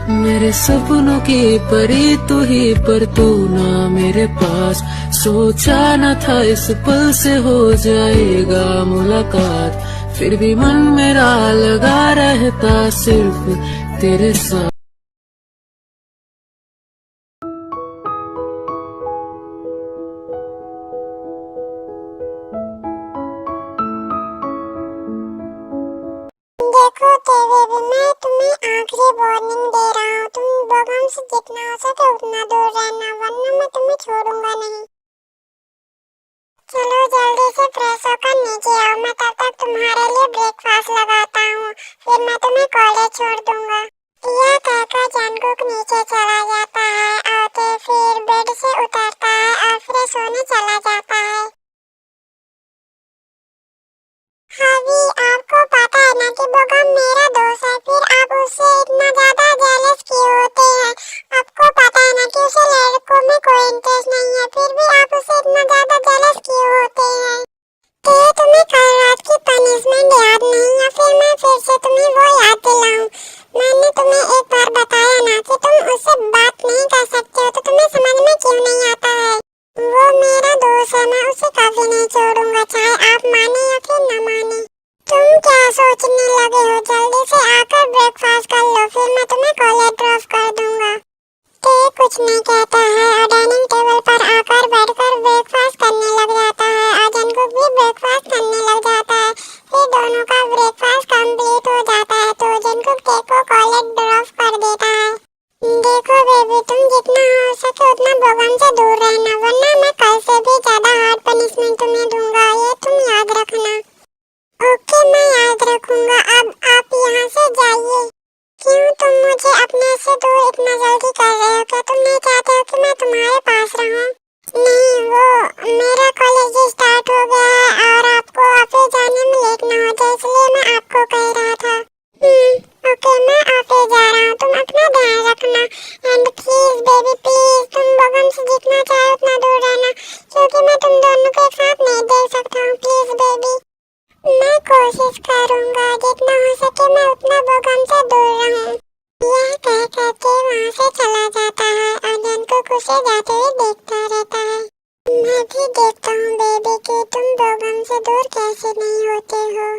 मेरे सपनों की परी तू ही, पर तू ना मेरे पास। सोचा न था इस पल से हो जाएगा मुलाकात, फिर भी मन मेरा लगा रहता सिर्फ तेरे साथ। देखो तेरे भी मैं तुम्हें आखिरी वार्निंग दे रहा हूँ, तुम बगम से जितना हो सके उतना दूर रहना, वरना मैं तुम्हें छोड़ूंगा नहीं। चलो जल्दी से फ्रेश होकर नीचे आओ, मैं तब तक तुम्हारे लिए ब्रेकफास्ट लगाता हूँ, फिर मैं तुम्हें कॉलेज छोड़ दूंगा। यह कहकर जंगकुक नीचे चला जाता है, आते फिर बेड से उतरता है और फ्रेश होने चला जाता है। हावी, आपको पता है ना कि बोगम मेरा दोस्त है, फिर आप उससे इतना ज्यादा जेलस क्यों होते हैं? आपको पता है ना कि उसे लड़कों में कोई इंटरेस्ट नहीं है, फिर भी आप उससे इतना ज्यादा जेलस क्यों होते हैं? तो तुम्हें कल रात की पनिशमेंट याद नहीं, या फिर मैं फिर से तुम्हें वो याद दिलाऊं? मैंने तुम्हें एक बार बताया ना कि तुम उससे बात नहीं कर सकते हो, तो तुम्हें समझ में क्यों नहीं आता है? वो मेरा दोस्त है, मैं उसे कभी नहीं छोड़ूंगा, चाहे आप माने या फिर न माने। तुम क्या सोचने लगे हो? जल्दी से आकर ब्रेकफास्ट कर लो, फिर मैं तुम्हें कॉलेज ड्रॉप कर दूंगा। ते कुछ नहीं कहता है और डाइनिंग टेबल पर आकर बैठकर ब्रेकफास्ट करने लग जाता है और जंगकुक भी ब्रेकफास्ट करने लग जाता है। फिर दोनों का ब्रेकफास्ट कंप्लीट हो जाता है तो जंगकुक ते को कॉलेज ड्रॉप कर देता है। देखो बेबी, तुम जितना हो सके उतना बोगम से दूर रहना, वरना मैं कल से भी ज्यादा हार्ड पनिशमेंट तुम्हें दूंगा, ये तुम याद रखना। ओके, मैं याद रखूंगा। अब आप यहाँ से जाइए। क्यों तुम मुझे अपने से दूर इतना जल्दी कर रहे हो? क्या तुम नहीं चाहते हो कि मैं तुम्हारे पास रहूं? नहीं, वो मेरा कॉलेज स्टार्ट हो गया है और आपको ऑफिस जाने में लेट ना हो जाए, इसलिए मैं आपको कह रहा था। ओके, मैं ऑफिस जा रहा हूँ, तुम अपना ध्यान रखना। एंड प्लीज बेबी प्लीज, तुम बगम से जितना चाहे उतना दूर रहना, क्योंकि मैं तुम दोनों को एक साथ नहीं देख सकता हूँ। प्लीज बेबी, मैं कोशिश करूंगा जितना हो सके मैं उतना बोगम से दूर रहूं। यह कह करके वहाँ से चला जाता है और जंगकुक उसे जाते हुए देखता रहता है। मैं भी देखता हूँ बेबी कि तुम बोगम से दूर कैसे नहीं होते हो।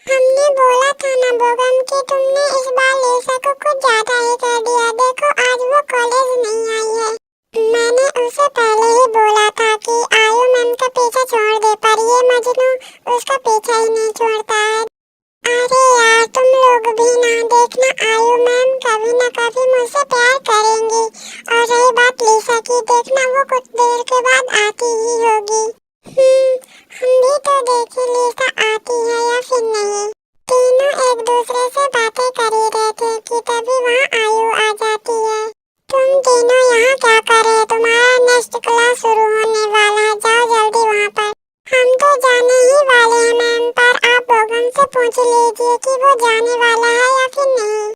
हमने बोला था ना बोगम कि तुमने इस बार लिसा को कुछ ज्यादा ही कर दिया। देखो आज वो कॉलेज नहीं आई है। मैंने उसे पहले ही बोला था कि आयु मैम का पीछा छोड़ दे, पर ये मजनू उसका पीछा ही नहीं छोड़ता है। अरे यार, तुम लोग भी ना देखना, आयु मैम कभी न कभी मुझसे प्यार करेंगी। और रही बात लिसा की, देखना वो कुछ देर के बाद आती ही होगी। हम भी तो देखें लिसा आती है या फिर नहीं। तीनों एक दूसरे से बातें कर ही रहे थे कि तभी वहाँ आयु आ जाती है। तुम तीनों यहाँ क्या कर रहे हो? तुम्हारा नेक्स्ट क्लास शुरू होने वाला है, जाओ जल्दी वहाँ पर। हम तो जाने ही वाले हैं मैम, पर आप बोगम से पूछ लीजिए कि वो जाने वाला है या फिर नहीं।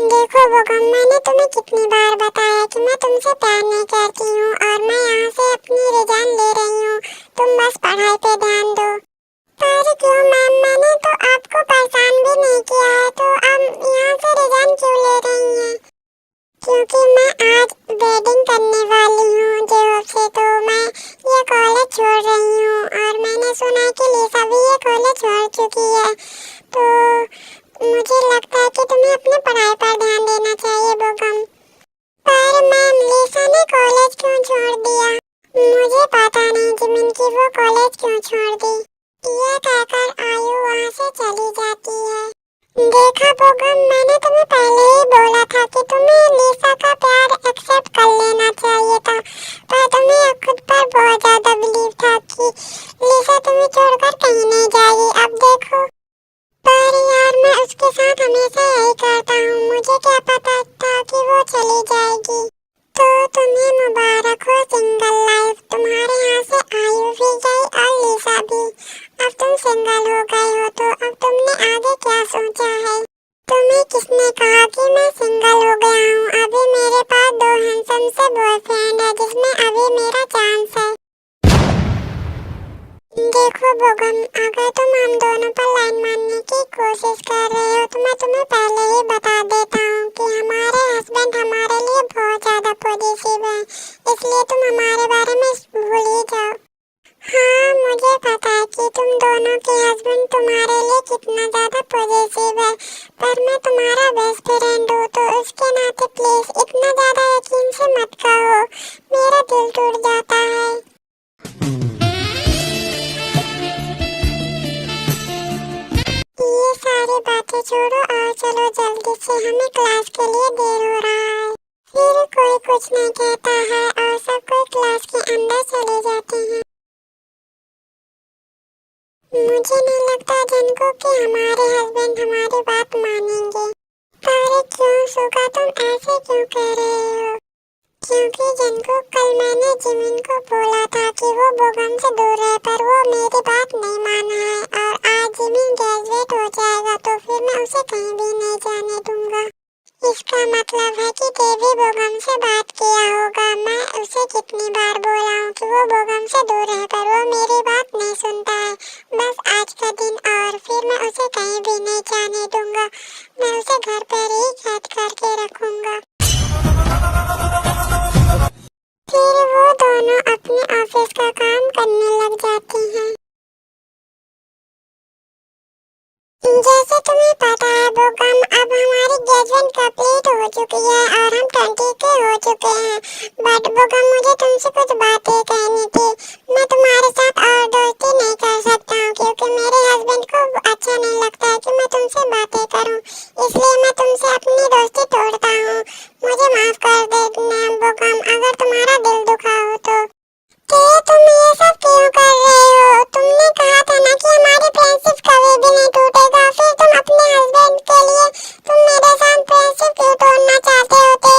देखो बोगम, मैंने तुम्हें कितनी बार बताया कि मैं तुमसे प्यार नहीं करती हूँ और मैं यहाँ से अपनी रिजाइन ले रही हूँ। तुम बस पढ़ाई पे ध्यान दो। पर क्यों मैम, मैंने तो आपको परेशान भी नहीं किया है, तो अब यहाँ से रिजाइन क्यों ले रही हैं? क्योंकि मैं आज वेडिंग करने वाली हूँ जेहोब से, तो मैं ये कॉलेज छोड़ रही हूँ और मैंने सुना है कि लिसा भी ये कॉलेज छोड़ चुकी है, तो मुझे लगता है कि तुम्हें अपनी पढ़ाई पर ध्यान देना चाहिए बोगम। पर मैम, लिसा ने कॉलेज क्यों छोड़ दिया? मुझे पता नहीं जिमिन की वो कॉलेज क्यों छोड़ दी। यह कहकर आयु वहाँ से चली जाती है। देखा बोगम, मैंने तुम्हें पहले ही बोला था कि तुम्हें लिसा का प्यार एक्सेप्ट कर लेना चाहिए था, पर तुम्हें खुद पर बहुत ज्यादा बिलीव था कि लिसा तुम्हें छोड़कर कहीं नहीं जाएगी। अब देखो, पर यार मैं उसके साथ हमेशा यही करता हूँ, मुझे क्या पता था कि वो चली जाएगी। तो तुम्हें मुबारक हो सिंगल लाइफ, तुम्हारे यहाँ से आयु भी गई और लिसा भी। अब तुम सिंगल हो गए हो, तो अब तुमने आगे क्या सोचा है? तुम्हें किसने कहा कि मैं सिंगल हो गया हूँ? अभी मेरे पास 2 हैंडसम से बॉयफ्रेंड है जिसमें अभी मेरा चांस है। देखो बोगम, अगर तुम हम दोनों पर लाइन मारने की कोशिश कर रहे हो तो मैं तुम्हें पहले ही बता देता हूँ कि हमारे हस्बैंड हमारे लिए बहुत ज्यादा पॉजिटिव है, इसलिए तुम हमारे बारे में भूल ही जाओ। हाँ, मुझे पता है कि तुम दोनों के हस्बैंड तुम्हारे लिए कितना ज्यादा पॉजिटिव है, पर मैं तुम्हारा बेस्ट फ्रेंड हूँ तो उसके नाते प्लीज इतना ज्यादा यकीन से मत कहो, मेरा दिल टूट जाता है। ये सारी बातें छोड़ो और चलो जल्दी से, हमें क्लास के लिए देर हो रहा है। फिर कोई कुछ नहीं कहता है और सब कोई क्लास के अंदर चले जाते हैं। मुझे नहीं लगता जिनको कि हमारे हस्बैंड हमारी बात मानेंगे। पर क्यों सुगा, तुम ऐसे क्यों कह रहे हो? क्योंकि जिनको कल मैंने जिमिन को बोला था कि वो बोगम से दूर है, पर वो मेरी बात नहीं माना है और आज जिमिन ग्रेजुएट हो जाएगा तो फिर मैं उसे कहीं भी नहीं जाने दूंगा। इसका मतलब है कि देवी बोगम से बात किया होगा। मैं उसे कितनी बार बोला हूँ कि वो बोगम से दूर है, पर वो मेरी बात नहीं सुनता है। बस आज का दिन और फिर मैं उसे कहीं भी नहीं जाने दूंगा। मैं उसे घर पर ही कैद करके रखूंगा। फिर वो दोनों अपने ऑफिस का काम करने लग जाते हैं। जैसे तुम्हें पता है बोगम, अब हमारी ग्रेजुएशन कंप्लीट हो चुकी है और हम 20 के हो चुके हैं। बट बोगम, मुझे तुमसे कुछ बातें कहनी थी। मैं तुम्हारे साथ और दोस्ती नहीं कर सकता हूँ क्योंकि मेरे हस्बैंड को अच्छा नहीं लगता है कि मैं तुमसे बातें करूँ, इसलिए मैं तुमसे अपनी दोस्ती तोड़ता हूँ। मुझे माफ कर देना बोगम, अगर तुम्हारा दिल दुखा हो तो। तुम ये सब क्यों कर रहे हो? तुमने कहा था ना कि हमारी फ्रेंडशिप कभी भी नहीं टूटेगा, फिर तुम अपने हस्बैंड के लिए तुम मेरे साथ फ्रेंडशिप क्यों तोड़ना चाहते होते?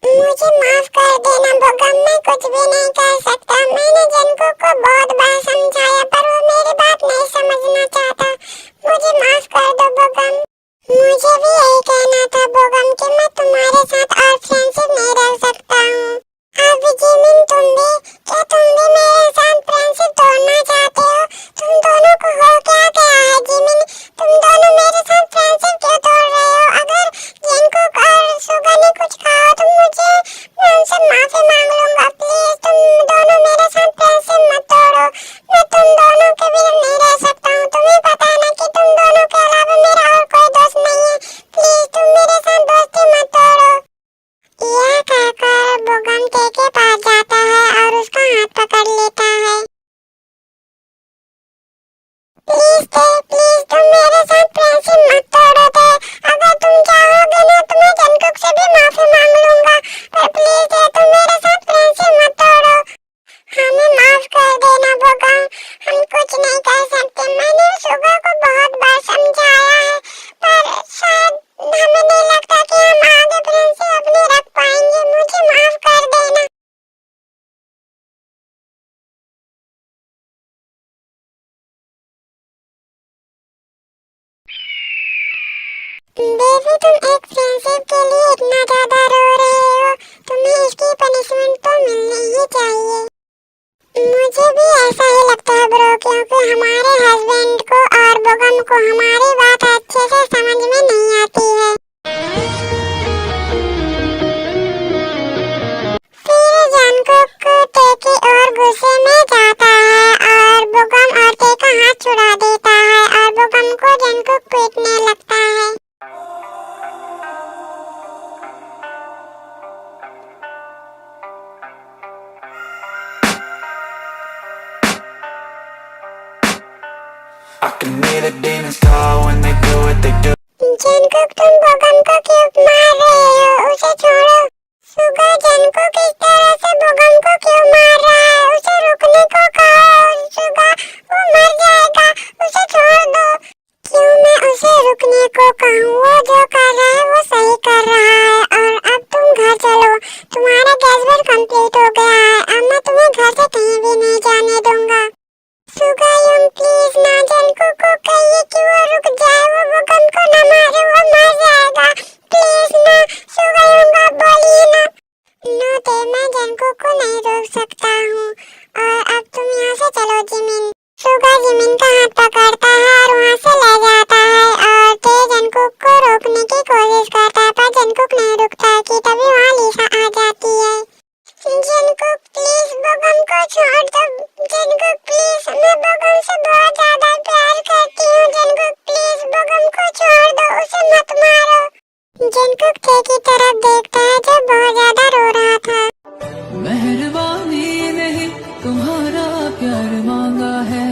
मुझे माफ कर देना बोगम, मैं कुछ भी नहीं कर सकता। मैंने जनको को बहुत बार समझाया पर वो मेरी बात नहीं समझना चाहता। मुझे माफ कर दो बोगम। मुझे भी यही कहना था बोगम कि मैं तुम्हारे साथ और फ्रेंडशिप नहीं रह सकता हूँ। अब जिमिन, क्या तुम भी मेरे साथ फ्रेंडशिप तोड़ना चाहते हो? तुम दोनों को हो क्या है जिमिन? तुम दोनों मेरे साथ फ्रेंडशिप क्यों तोड़ रहे हो? अगर जिनको और सुगा ने कुछ कहा तो मैं उनसे माफी मांग लूंगा। प्लीज तुम दोनों मेरे साथ फ्रेंडशिप मत तोड़ो। मैं तुम दोनों के बिना नहीं रह सकता हूँ। तुम्हें पता है ना कि तुम दोनों के अलावा मेरा और कोई दोस्त नहीं है। प्लीज तुम मेरे साथ दोस्ती मत तोड़ो। यह कहकर बोगम के पास जाता है और उसका हाथ पकड़ लेता है। प्लीज तुम मेरे साथ फ्रेंडशिप मत तोड़ो थे। अगर तुम चाहोगे ना तो मैं जंकुक से भी माफी मांग लूंगा, पर प्लीज तुम मेरे साथ फ्रेंडशिप मत तोड़ो। हमें माफ कर देना बोगम, हम कुछ नहीं कर सकते। मैंने सुगा को बहुत बार समझाया है, पर शायद हमें नहीं लगता कि हम आगे फ्रेंडशिप अपनी रख पाएंगे। मुझे माफ कर देना। देवी, तुम एक फ्रेंडशिप के लिए इतना ज्यादा रो रहे हो, तुम्हें इसकी पनिशमेंट तो मिलनी ही चाहिए। मुझे भी ऐसा ही लगता है ब्रो, क्योंकि हमारे हस्बैंड को और बोगम को हमारी बात अच्छे से समझ में नहीं आती है। फिर जंकुक टे की ओर गुस्से में जाता है और बोगम और टे का हाथ छुड़ा देता है और बोगम को जंकुक पीटने लगता है। I can hear the demons call when they do what they do. Jungkook, तुम बोगम को क्यों मार रहे हो? उसे छोड़ो। सुगा, जंकुक इस तरह से बोगम को क्यों मार रहा है? उसे रुकने को कहो सुगा, वो मर जाएगा। उसे छोड़ दो। क्यों मैं उसे रुकने को कहूँ? वो जो कर रहा है वो सही कर रहा है। और अब तुम घर चलो, तुम्हारा ग्रेजुएशन कंप्लीट हो गया है। अब मैं तुम्हें घर से कहीं भी नहीं जाने दूंगा। सुगा यंग, प्लीज ना जंकुक को कहिए कि वो रुक जाए, वो बोगम को न मारे, वो मर जाएगा। प्लीज ना। प्यार मांगा है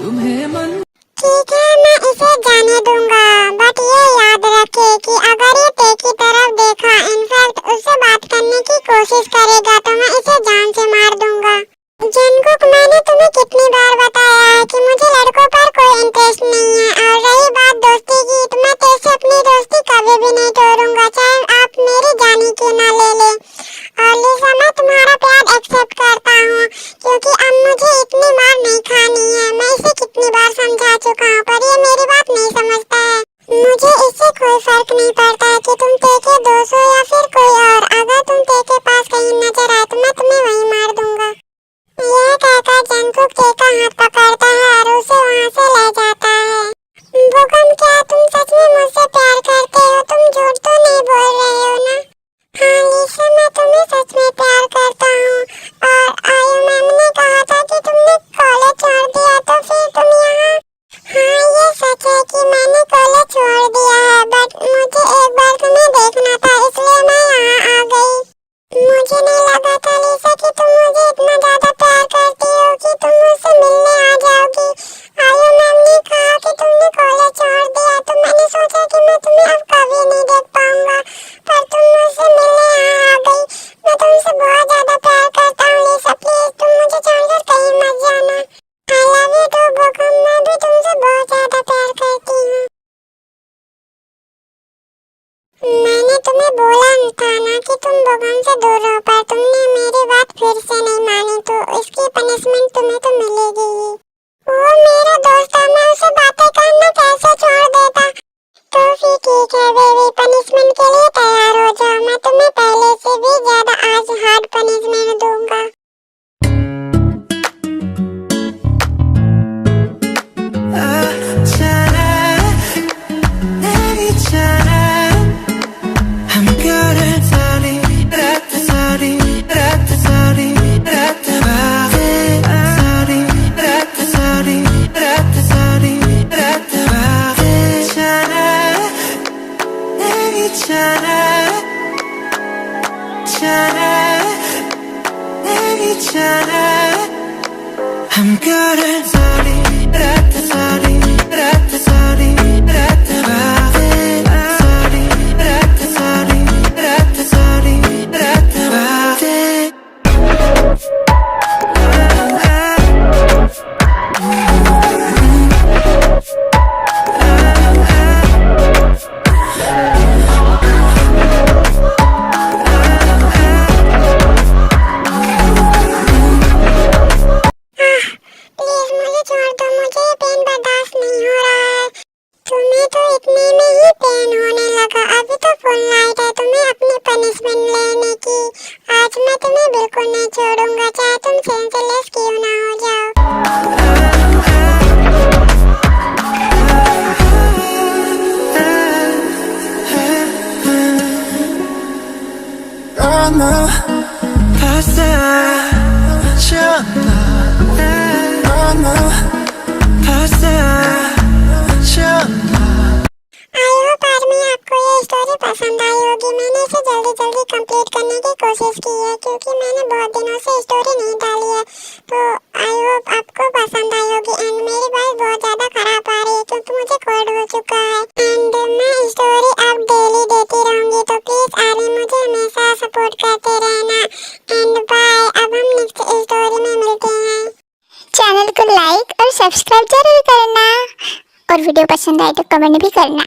तुम्हें मन। ठीक है मैं इसे जाने दूंगा, बट ये याद रखे कि अगर ये ते की तरफ देखा, इनफैक्ट उससे बात करने की कोशिश करेगा तो मैं इसे जान से मार दूंगा। जंगकुक, मैंने तुम्हें कितनी बार बताया है कि मुझे लड़कों पर कोई इंटरेस्ट नहीं है, और रही बात दोस्ती की, तो मैं तेरे से अपनी दोस्ती कभी भी नहीं तोड़ूंगा, चाहे आप मेरी जान ही क्यों ना ले ले। और लिसा, मैं तुम्हारा प्यार एक्सेप्ट करता हूँ, क्योंकि अब मुझे इतनी मार नहीं खानी है। मैं इसे कितनी बार समझा चुका हूँ, पर ये मेरी बात नहीं समझता है। मुझे इससे कोई फर्क नहीं पड़ता है कि तुम ते के दोस्त हो या फिर कोई और। अगर तुम ते के पास कहीं नजर आए तो मैं तुम्हें वहीं मार दूंगा। यह कहकर जंगकुक ते का हाथ पकड़ता है और उसे वहाँ से ले जाता है। बोगम, क्या तुम सच में मुझसे प्यार करते हो? तुम झूठ तो नहीं बोल रहे हो ना? हाँ लिसा, मैं तुम्हें सच में प्यार करता हूँ, और आयु मैम ने कहा था कि तुमने कॉलेज छोड़ दिया तो फिर तुम यहाँ। हाँ ये सच है कि मैंने कॉलेज छोड़ दिया है, बट मुझे एक बार तुम्हें देखना था, इसलिए मैं यहाँ आ गई। मुझे नहीं लगा था लिसा कि तुम मुझे इतना ज्यादा प्यार करती हो कि तुम मुझसे मिलने आ जाओगी। आयु मैम ने कहा कि तुमने कॉलेज छोड़ दिया, तो मैंने सोचा कि मैं तुम्हें अब कभी नहीं देख पाऊंगा, पर तुम मुझसे मिलने यहाँ आ गई। मैं तुमसे बहुत ज्यादा प्यार करता हूँ लिसा, प्लीज तुम मुझे छोड़कर कहीं मत जाना। आई लव यू टू बोगम, मैं भी तुमसे बहुत ज्यादा प्यार करती हूँ। मैंने तुम्हें बोला था ना कि तुम बोगम से दूर रहो, पर तुमने मेरी बात फिर से नहीं मानी, तो इसकी पनिशमेंट तुम्हें तो मिलेगी ही। वो मेरा दोस्त है, मैं उसे बातें करना कैसे छोड़ देता? तो फिर ठीक है बेबी, पनिशमेंट के लिए तैयार हो जाओ। मैं तुम्हें पहले से भी ज्यादा आज हार्ड पनिशमेंट दूंगा। I'm good at sorry, sorry, sorry, पसंद आई होगी। मैंने इसे जल्दी जल्दी कंप्लीट करने की कोशिश की है क्योंकि मैंने बहुत दिनों से स्टोरी नहीं डाली है, तो आई होप आपको पसंद आई होगी। एंड मेरी वॉइस बहुत ज़्यादा खराब आ रही है क्योंकि मुझे कोल्ड हो चुका है। एंड मैं स्टोरी अब डेली देती रहूँगी, तो प्लीज़ आगे मुझे हमेशा सपोर्ट करते रहना। एंड बाय, अब हम नेक्स्ट स्टोरी में मिलते हैं। चैनल को लाइक और सब्सक्राइब जरूर करना, और वीडियो पसंद आए तो कमेंट भी करना।